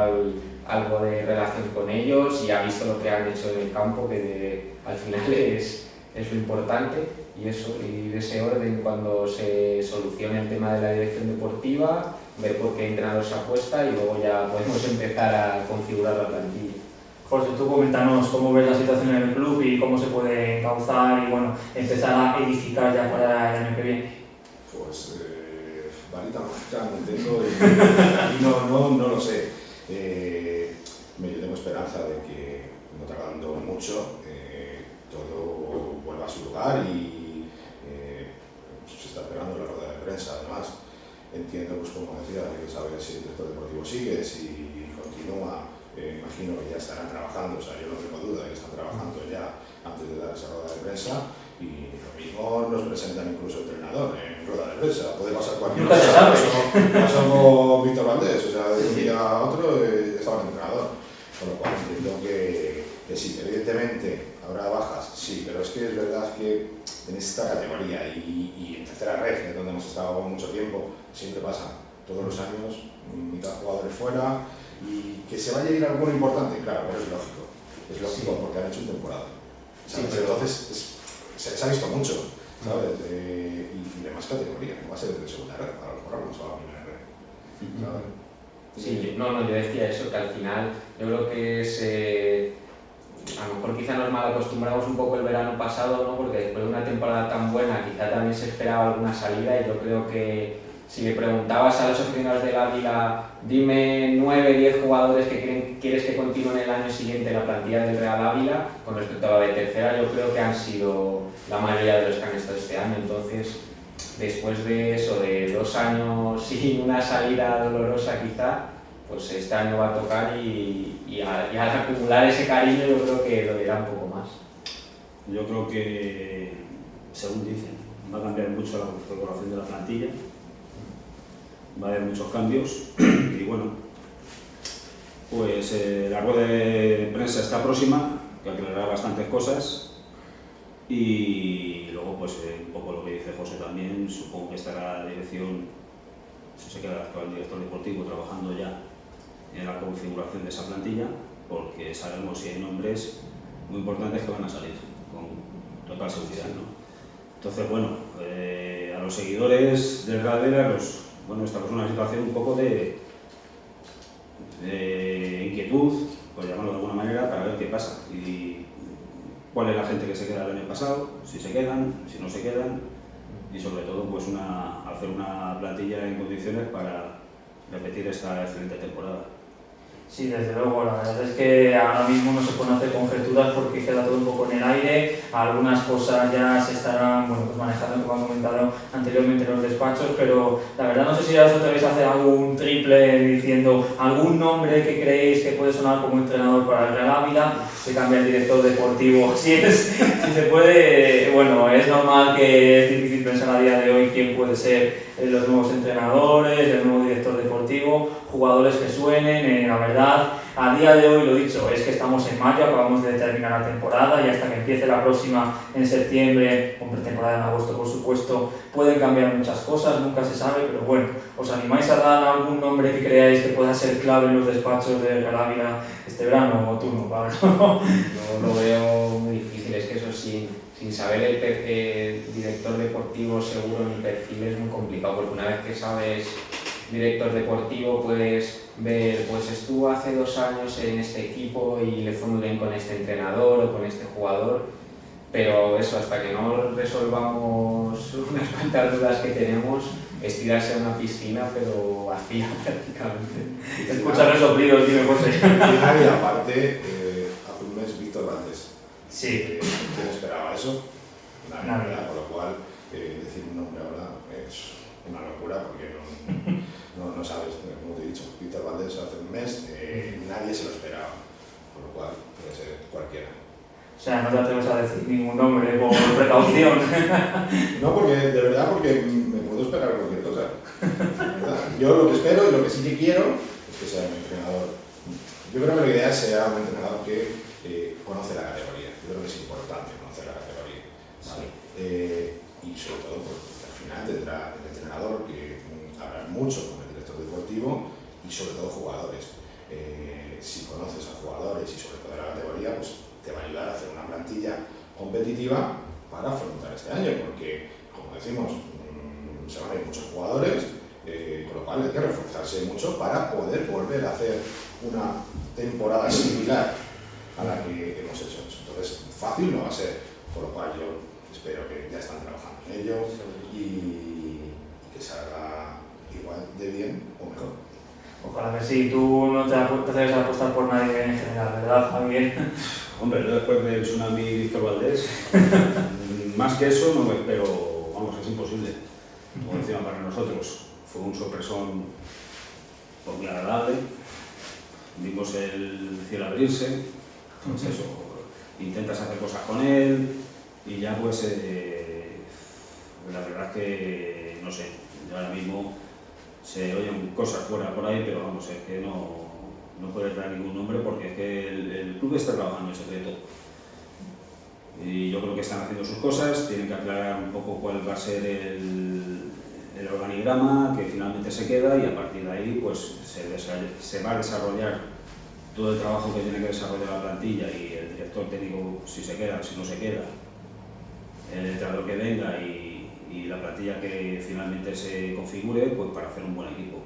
algo de relación con ellos y ha visto lo que han hecho en el campo, que al final es lo importante. Y eso, y de ese orden, cuando se solucione el tema de la dirección deportiva, ver por qué entrenador se apuesta y luego ya podemos empezar a configurar la plantilla. José, tú coméntanos cómo ves la situación en el club y cómo se puede encauzar y bueno, empezar a edificar ya para el año que viene. Pues varita mágica no tengo y no lo sé. Yo tengo esperanza de que no tardando mucho todo vuelva a su lugar y se está esperando la rueda de prensa. Además, entiendo, pues como decía, que saber si el director deportivo sigue, si continúa. Imagino que ya estarán trabajando, o sea, yo no tengo duda de que están trabajando ya antes de dar esa rueda de prensa y lo mismo nos presentan incluso el entrenador en rueda de prensa, puede pasar cualquier cosa. Pasó con Víctor Valdés, o sea, de un día a otro estaba el entrenador, con lo cual entiendo que sí, evidentemente habrá bajas, sí, pero es que es verdad que en esta categoría y en tercera red, que es donde hemos estado mucho tiempo, siempre pasa, todos los años, mitad de jugadores fuera. Y que se vaya a ir alguno importante, claro, pero es lógico sí, porque han hecho una temporada. Sí, pero entonces se les ha visto mucho, ¿sabes? Y de más categoría, no va a ser de segunda red, a lo mejor vamos a la primera red, ¿sabes? Sí, yo decía eso, que al final yo creo que a lo mejor quizá nos mal acostumbramos un poco el verano pasado, ¿no? Porque después de una temporada tan buena quizá también se esperaba alguna salida y yo creo que si le preguntabas a los aficionados del Ávila, dime 9, 10 jugadores que quieres que continúen el año siguiente en la plantilla del Real Ávila, con respecto a la de tercera, yo creo que han sido la mayoría de los que han estado este año. Entonces, después de eso, de 2 años sin una salida dolorosa quizá, pues este año va a tocar y al acumular ese cariño yo creo que lo dirá un poco más. Yo creo que, según dicen, va a cambiar mucho la configuración de la plantilla. Va a haber muchos cambios y bueno, pues la rueda de prensa está próxima, que aclarará bastantes cosas y luego pues un poco lo que dice José también, supongo que estará la dirección, si se queda el actual director deportivo trabajando ya en la configuración de esa plantilla, porque sabemos si hay nombres muy importantes que van a salir con total seguridad, ¿no? Entonces bueno, a los seguidores del Real Ávila bueno, estamos en una situación un poco de inquietud, por llamarlo de alguna manera, para ver qué pasa y cuál es la gente que se queda el año pasado, si se quedan, si no se quedan y sobre todo pues hacer una plantilla en condiciones para repetir esta excelente temporada. Sí, desde luego, la verdad es que ahora mismo no se pueden hacer conjeturas porque queda todo un poco en el aire, algunas cosas ya se estarán pues manejando, como han comentado anteriormente en los despachos, pero la verdad no sé si ya os atrevéis a hacer algún triple diciendo algún nombre que creéis que puede sonar como entrenador para el Real Ávila, se cambia el director deportivo, si se puede, bueno, es normal que es difícil pensar a día de hoy quién puede ser los nuevos entrenadores, el nuevo director deportivo, jugadores que suenen, la verdad, a día de hoy lo dicho, es que estamos en mayo, acabamos de terminar la temporada y hasta que empiece la próxima en septiembre, con pretemporada en agosto por supuesto, pueden cambiar muchas cosas, nunca se sabe, pero bueno, ¿os animáis a dar algún nombre que creáis que pueda ser clave en los despachos de Real Ávila este verano o tú no, Pablo? Yo lo veo muy difícil, es que eso sin saber el director deportivo seguro en el perfil es muy complicado, porque una vez que sabes director deportivo puedes ver, pues estuvo hace 2 años en este equipo y le fue muy bien con este entrenador o con este jugador, pero eso, hasta que no resolvamos unas cuantas dudas que tenemos, es tirarse a una piscina, pero vacía prácticamente. Escuchar resoplidos, dime José. Y aparte, hace un mes Víctor Valdés. Sí. ¿Quién esperaba eso? Nadie. Por lo cual, decir un nombre ahora es una locura porque no sabes, como te he dicho, Víctor Valdés hace un mes, nadie se lo esperaba, por lo cual puede ser cualquiera. O sea, no te atreves a decir ningún nombre por precaución. No, porque de verdad, porque me puedo esperar cualquier cosa. Yo lo que espero y lo que sí que quiero es que sea un entrenador. Yo creo que la idea sea un entrenador que conoce la categoría. Yo creo que es importante conocer la categoría. ¿Vale? Y sobre todo, porque al final tendrá el entrenador que hablar mucho con el director deportivo y sobre todo jugadores. Si conoces a jugadores y sobre todo la categoría, pues te va a ayudar a hacer una plantilla competitiva para afrontar este año, porque, como decimos, se van a ir muchos jugadores, con lo cual hay que reforzarse mucho para poder volver a hacer una temporada similar a la que hemos hecho. Entonces, fácil no va a ser, por lo cual yo espero que ya están trabajando en ello y que salga igual de bien o mejor. Ojalá que sí, tú no te atreves a apostar por nadie en general, ¿verdad, Javier? Hombre, yo después del tsunami Víctor Valdés, más que eso no me espero, vamos, es imposible. Como encima para nosotros, fue un sorpresón muy agradable, vimos el cielo abrirse, entonces eso, intentas hacer cosas con él y ya pues, la verdad que, no sé, yo ahora mismo se oyen cosas fuera por ahí, pero vamos, es que no puedes dar ningún nombre porque es que el club está trabajando en secreto. Y yo creo que están haciendo sus cosas, tienen que aclarar un poco cuál va a ser el organigrama que finalmente se queda y a partir de ahí pues se va a desarrollar todo el trabajo que tiene que desarrollar la plantilla y el director técnico si se queda, si no se queda, el entrenador que venga y la plantilla que finalmente se configure pues para hacer un buen equipo.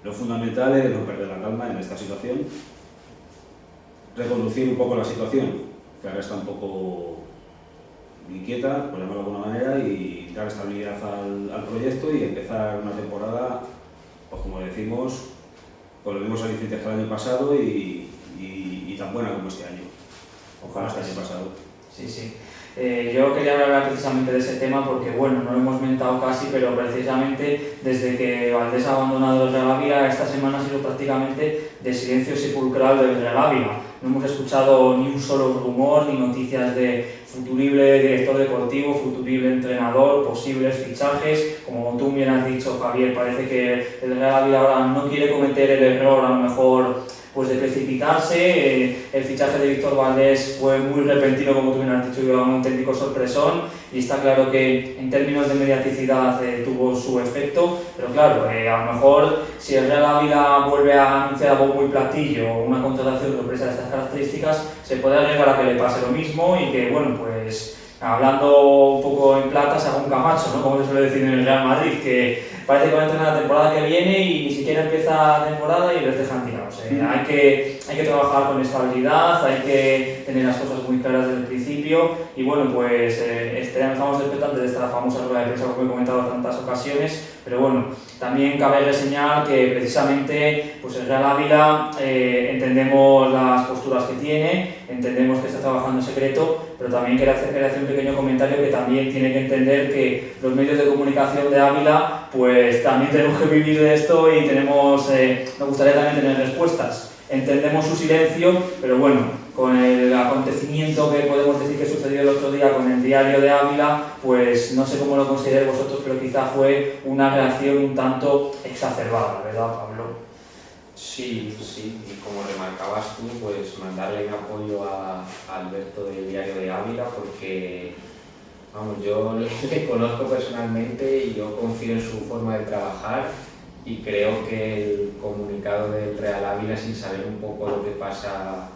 Lo fundamental es no perder la calma en esta situación, reconducir un poco la situación, que ahora está un poco inquieta, por llamarlo de alguna manera, y dar estabilidad al proyecto y empezar una temporada, pues como decimos, con los mismos alicientes que el año pasado y tan buena como este año. Ojalá este año pasado. Sí, sí. Yo quería hablar precisamente de ese tema porque, bueno, no lo hemos comentado casi, pero precisamente desde que Valdés ha abandonado el Real Ávila, esta semana ha sido prácticamente de silencio sepulcral del Real Ávila. No hemos escuchado ni un solo rumor, ni noticias de futurible director deportivo, futurible entrenador, posibles fichajes. Como tú bien has dicho, Javier, parece que el Real Ávila ahora no quiere cometer el error, a lo mejor, pues de precipitarse. El fichaje de Víctor Valdés fue muy repentino, como tú bien has dicho, y un auténtico sorpresón, y está claro que en términos de mediaticidad tuvo su efecto, pero claro, a lo mejor si el Real Ávila vuelve a anunciar algo muy platillo o una contratación de empresa de estas características, se puede arriesgar a que le pase lo mismo y que, bueno, pues hablando un poco en plata, se haga un Camacho, ¿no? Como se suele decir en el Real Madrid, que parece que va a entrenar la temporada que viene y ni siquiera empieza la temporada y les dejan tirados. Hay hay que trabajar con estabilidad, hay que tener las cosas muy claras desde el principio y bueno, pues estamos expectantes de esta famosa rueda de prensa como he comentado en tantas ocasiones, pero bueno, también cabe reseñar que precisamente pues el Real Ávila entendemos las posturas que tiene, entendemos que está trabajando en secreto, pero también quería hacer un pequeño comentario que también tiene que entender que los medios de comunicación de Ávila pues también tenemos que vivir de esto y nos gustaría también tener respuestas. Entendemos su silencio, pero bueno, con el acontecimiento que podemos decir que sucedió el otro día con el diario de Ávila, pues no sé cómo lo consideréis vosotros, pero quizá fue una reacción un tanto exacerbada, ¿verdad, Pablo? Sí, y como remarcabas tú, pues mandarle un apoyo a Alberto del diario de Ávila porque, vamos, yo le conozco personalmente y yo confío en su forma de trabajar. Y creo que el comunicado del Real Ávila, sin saber un poco lo que pasa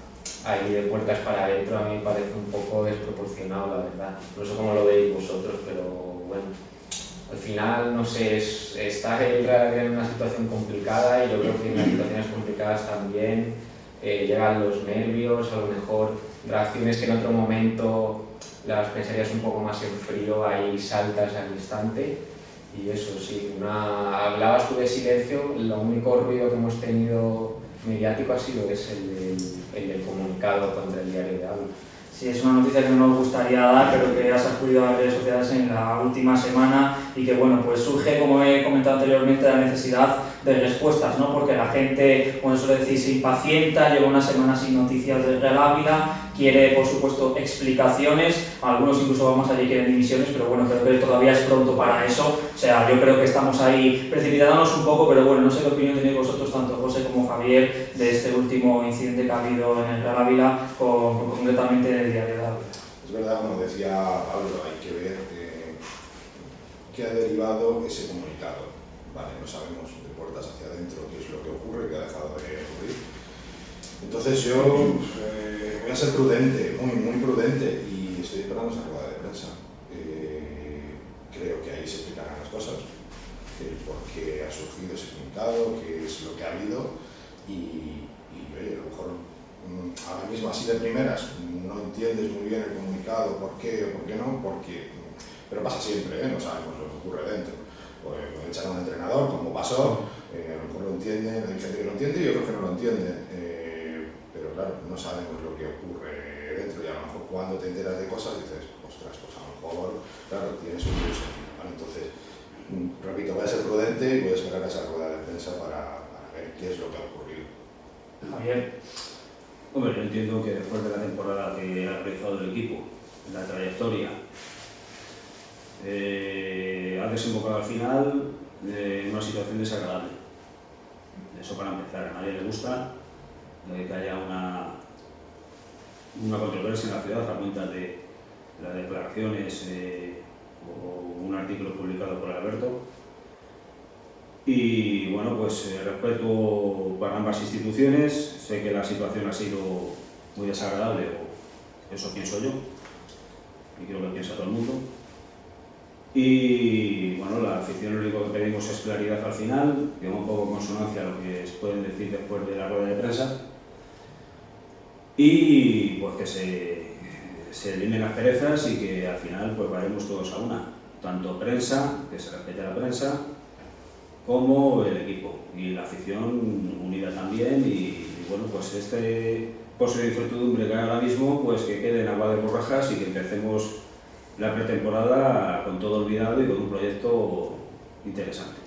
ahí de puertas para adentro, a mí me parece un poco desproporcionado, la verdad. No sé cómo lo veis vosotros, pero bueno, al final, no sé, está el Real Ávila en una situación complicada y yo creo que en las situaciones complicadas también llegan los nervios, a lo mejor reacciones que en otro momento las pensarías un poco más en frío, ahí saltas al instante. Y eso sí, hablabas tú de silencio, el único ruido que hemos tenido mediático ha sido el del comunicado contra el diario de Ávila. Sí, es una noticia que no nos gustaría dar, pero que ha sacudido a las redes sociales en la última semana y que bueno, pues surge, como he comentado anteriormente, la necesidad de respuestas, ¿no? Porque la gente, como suele decir, se impacienta, lleva una semana sin noticias del Real Ávila, quiere, por supuesto, explicaciones, algunos incluso van más allá y quieren dimisiones, pero bueno, creo que todavía es pronto para eso, o sea, yo creo que estamos ahí precipitándonos un poco, pero bueno, no sé qué opinión tenéis vosotros, tanto José como Javier, de este último incidente que ha habido en el Real Ávila, concretamente en el diario de Ávila. Es verdad, como decía Pablo, hay que ver qué ha derivado ese comunicado. Vale, no sabemos de puertas hacia adentro qué es lo que ocurre, qué ha dejado de ocurrir. Entonces yo voy a ser prudente, muy prudente, y estoy esperando esa rueda de prensa. Creo que ahí se explicarán las cosas, por qué ha surgido ese comunicado, qué es lo que ha habido, y oye, a lo mejor ahora mismo así de primeras no entiendes muy bien el comunicado, por qué o por qué no, pero pasa siempre, no sabemos lo que ocurre dentro. Pues echar a un entrenador, como pasó, a lo mejor lo entienden, hay gente que lo entiende y otros que no lo entienden, pero claro, no sabemos lo que ocurre dentro y a lo mejor cuando te enteras de cosas dices, ostras, pues a lo mejor, claro, tienes un virus, ¿vale? Entonces, repito, voy a ser prudente y voy a esperar a esa rueda de prensa para ver qué es lo que ha ocurrido. Javier. Hombre, yo entiendo que después de la temporada que ha realizado el equipo, la trayectoria, ha desembocado al final en una situación desagradable. Eso para empezar, a nadie le gusta que haya una controversia en la ciudad a cuenta de las declaraciones o un artículo publicado por Alberto. Y bueno, pues respeto para ambas instituciones, sé que la situación ha sido muy desagradable, o eso pienso yo, y creo que piensa todo el mundo. Y bueno, la afición lo único que pedimos es claridad al final, que va un poco en consonancia a lo que pueden decir después de la rueda de prensa, y pues que se eliminen las perezas y que al final pues vayamos todos a una, tanto prensa, que se respete a la prensa, como el equipo y la afición unida también y bueno, pues este pozo de incertidumbre que hay ahora mismo, pues que quede en agua de borrajas y que empecemos la pretemporada con todo olvidado y con un proyecto interesante.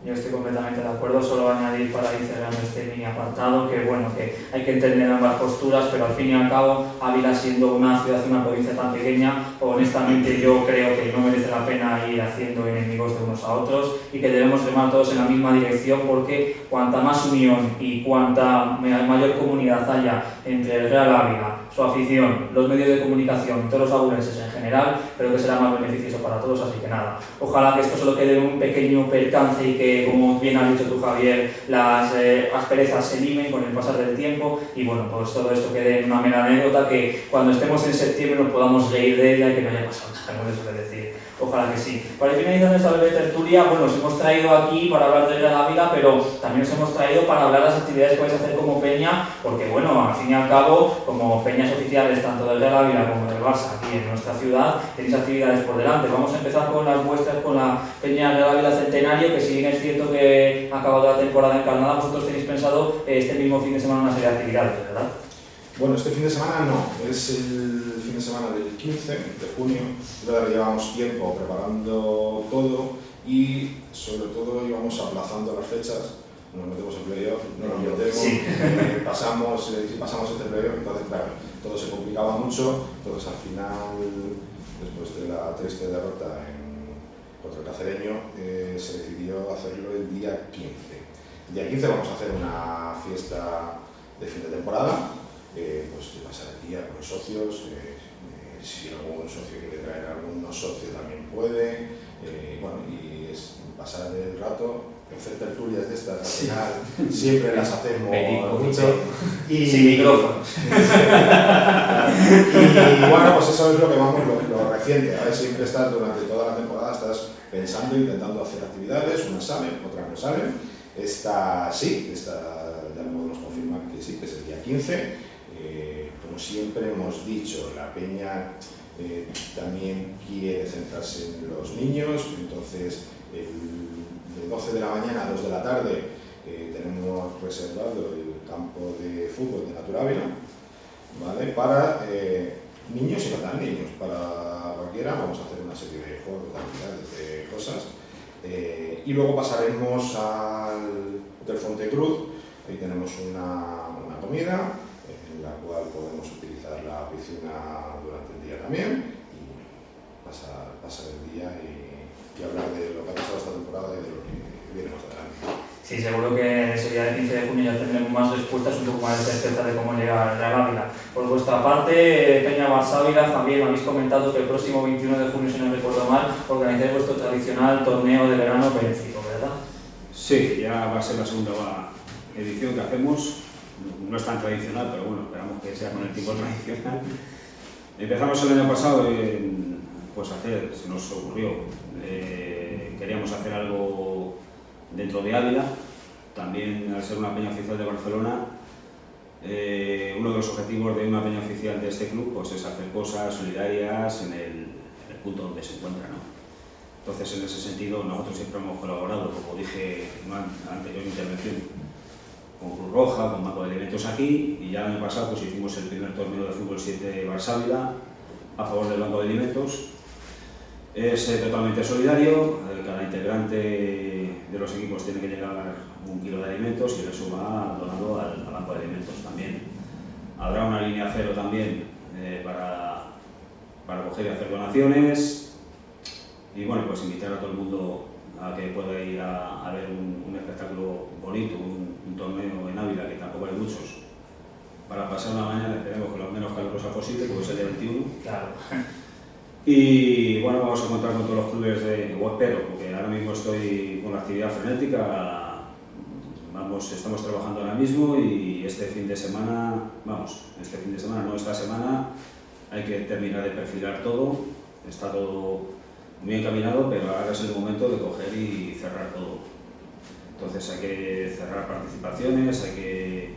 Yo estoy completamente de acuerdo, solo añadir para ir cerrando este mini apartado que bueno, que hay que entender ambas posturas, pero al fin y al cabo Ávila siendo una ciudad, una provincia tan pequeña, honestamente yo creo que no merece la pena ir haciendo enemigos de unos a otros y que debemos remar todos en la misma dirección porque cuanta más unión y cuanta mayor comunidad haya entre el Real Ávila, su afición, los medios de comunicación y todos los abulenses en general, creo que será más beneficioso para todos, así que nada, ojalá que esto solo quede un pequeño percance y que, como bien has dicho tú, Javier, las asperezas se limen con el pasar del tiempo y bueno, pues todo esto quede en una mera anécdota que cuando estemos en septiembre nos podamos reír de ella y que no haya pasado nada, como se suele decir. Ojalá que sí. Para ir finalizando esta breve tertulia, bueno, os hemos traído aquí para hablar de Real Ávila, pero también os hemos traído para hablar de las actividades que vais a hacer como peña, porque bueno, al fin y al cabo, como peñas oficiales tanto del Real Ávila como del Barça aquí en nuestra ciudad, tenéis actividades por delante. Vamos a empezar con las vuestras, con la peña Real Ávila Centenario, que si bien es cierto que ha acabado la temporada en Granada, vosotros tenéis pensado este mismo fin de semana una serie de actividades, ¿verdad? Bueno, este fin de semana no, es el fin de semana del 15 de junio, ya llevamos tiempo preparando todo y sobre todo íbamos aplazando las fechas, nos metemos en playoff, no nos metemos, sí. pasamos este playoff, entonces claro, todo se complicaba mucho, entonces al final, después de la triste derrota contra el Cacereño, se decidió hacerlo el día 15. El día 15 vamos a hacer una fiesta de fin de temporada, pues de pasar el día con los socios, si algún socio quiere traer a algunos socios también puede, bueno, y es pasar el rato, hacer tertulias de estas, al final siempre las hacemos mucho. Y sin micrófonos. y bueno, pues eso es lo que vamos, lo reciente, a ver, siempre estás durante toda la temporada, estás pensando, intentando hacer actividades, unas salen, otras no salen, esta sí, esta ya podemos confirmar que sí, que es el día 15. Como siempre hemos dicho, la peña también quiere centrarse en los niños, entonces de 12 de la mañana a 2 de la tarde tenemos reservado el campo de fútbol de Naturávila, ¿vale? Para niños y no tan niños, para cualquiera. Vamos a hacer una serie de juegos, de actividades, de cosas, y luego pasaremos al Hotel Fontecruz. Ahí tenemos una comida en la cual podemos utilizar la piscina durante el día también y pasar el día y hablar de lo que ha pasado esta temporada y de lo que viene más adelante. Sí, seguro que ese día del 15 de junio ya tendremos más respuestas, un poco más de certeza de cómo llegar al Real Ávila. Por vuestra parte, Peña Barça Ávila, también habéis comentado que el próximo 21 de junio, si no recuerdo mal, organizáis vuestro tradicional torneo de verano benéfico, ¿verdad? Sí, ya va a ser la segunda edición que hacemos. No es tan tradicional, pero bueno, esperamos que sea con el tipo tradicional. Empezamos el año pasado, pues se nos ocurrió, queríamos hacer algo dentro de Ávila, también al ser una peña oficial de Barcelona, uno de los objetivos de una peña oficial de este club pues es hacer cosas solidarias en el punto donde se encuentra, ¿no? Entonces, en ese sentido, nosotros siempre hemos colaborado, como dije en una anterior intervención, con Cruz Roja, con Banco de Alimentos aquí, y ya el año pasado pues hicimos el primer torneo de fútbol 7 Barça Ávila a favor del Banco de Alimentos. Es totalmente solidario, cada integrante de los equipos tiene que llegar 1 kilo de alimentos y el resto va donado al Banco de Alimentos también. Habrá una línea cero también para coger y hacer donaciones y bueno, pues invitar a todo el mundo a que pueda ir a ver un espectáculo bonito, un torneo en Ávila, que tampoco hay muchos, para pasar una mañana, esperemos que lo menos calurosa posible, porque es el día 21. Claro. Y bueno, vamos a contar con todos los clubes o espero, porque ahora mismo estoy con la actividad frenética, estamos trabajando ahora mismo y esta semana no, esta semana hay que terminar de perfilar todo, está todo muy encaminado, pero ahora es el momento de coger y cerrar todo. Entonces hay que cerrar participaciones, hay que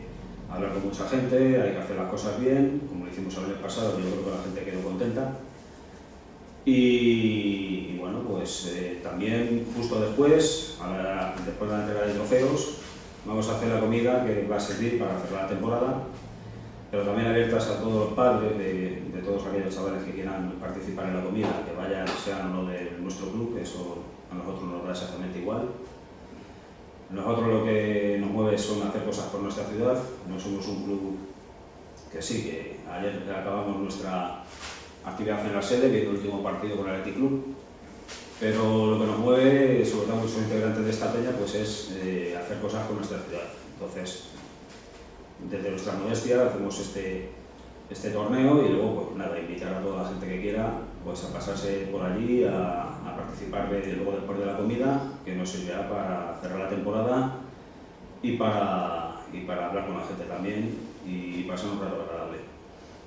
hablar con mucha gente, hay que hacer las cosas bien, como lo hicimos el año pasado, yo creo que la gente quedó contenta. Y bueno, pues también justo después de la entrega de trofeos, vamos a hacer la comida que va a servir para cerrar la temporada, pero también abiertas a todos los padres de todos aquellos chavales que quieran participar en la comida, que vayan, sean o no de nuestro club, eso a nosotros nos da exactamente igual. Nosotros lo que nos mueve son hacer cosas por nuestra ciudad, no somos un club que sí, que ayer acabamos nuestra actividad en la sede, viendo el último partido con el Athletic Club, pero lo que nos mueve, sobre todo muchos integrantes de esta peña, pues es hacer cosas por nuestra ciudad. Entonces, desde nuestra modestia hacemos este torneo y luego pues nada, invitar a toda la gente que quiera pues a pasarse por allí, a participar luego después de la comida, que nos servirá para cerrar la temporada y para hablar con la gente también y pasar un rato agradable.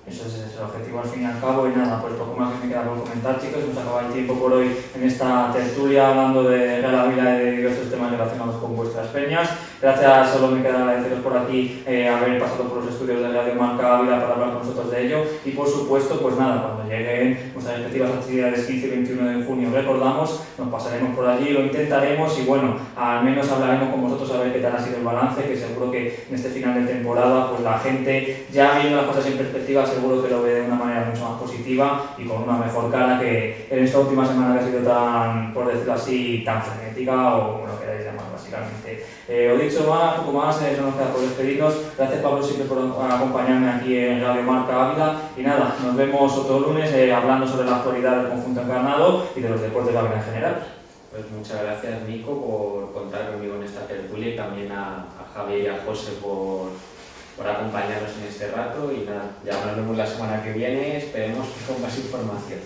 Eso es el objetivo al fin y al cabo. Y nada, pues poco más que me queda por comentar, chicos. Nos acaba el tiempo por hoy en esta tertulia hablando de Real Ávila y de diversos temas relacionados con vuestras peñas. Gracias, solo me queda agradeceros por aquí haber pasado por los estudios de Radio Marca Ávila para hablar con nosotros de ello. Y por supuesto, pues nada, cuando lleguen nuestras respectivas actividades 15 y 21 de junio, recordamos, nos pasaremos por allí, lo intentaremos y bueno, al menos hablaremos con vosotros a ver qué tal ha sido el balance, que seguro que en este final de temporada, pues la gente, ya viendo las cosas en perspectiva, seguro que lo ve de una manera mucho más positiva y con una mejor cara que en esta última semana que ha sido tan, por decirlo así, tan frenética o como lo queráis llamar básicamente. Os dicho más, poco más, eso nos queda por despedirnos. Gracias Pablo siempre por acompañarme aquí en Radio Marca Ávila y nada, nos vemos otro lunes hablando sobre la actualidad del conjunto encarnado y de los deportes de Ávila en general. Pues muchas gracias Nico por contar conmigo en esta tertulia y también a Javier y a José por acompañarnos en este rato y nada, ya nos vemos la semana que viene, esperemos con más información.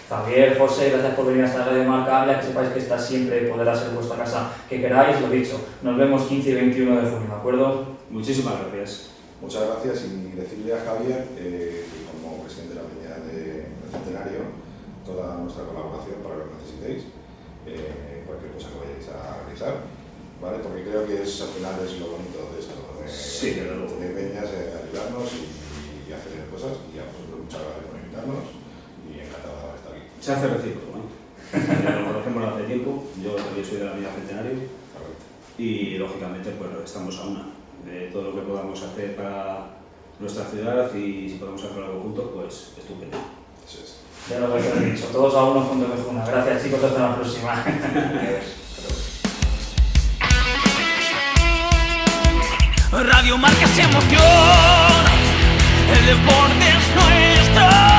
Javier, José, gracias por venir hasta Radio Marca Ávila, que sepáis que esta siempre podrá ser vuestra casa que queráis, lo dicho, nos vemos 15 y 21 de junio, ¿de acuerdo? Muchísimas gracias. Muchas gracias y decirle a Javier que como presidente de la Peña del Centenario, toda nuestra colaboración para lo que necesitéis, cualquier cosa que vayáis a realizar, ¿vale? Porque creo que al final es lo bonito de esto, sí, claro. Tener peñas, ayudarnos y hacer cosas, y a vosotros muchas gracias por invitarnos y encantado de estar aquí. Se hace recíproco, ¿no? Ya lo conocemos hace tiempo, yo también soy de la Peña Centenario y lógicamente pues estamos a una de todo lo que podamos hacer para nuestra ciudad y si podemos hacer algo juntos, pues estupendo. Eso es. Ya lo habéis dicho, todos a uno, fondo de Juna. Gracias chicos, hasta la próxima. Radio Marca es emoción, el deporte es nuestro.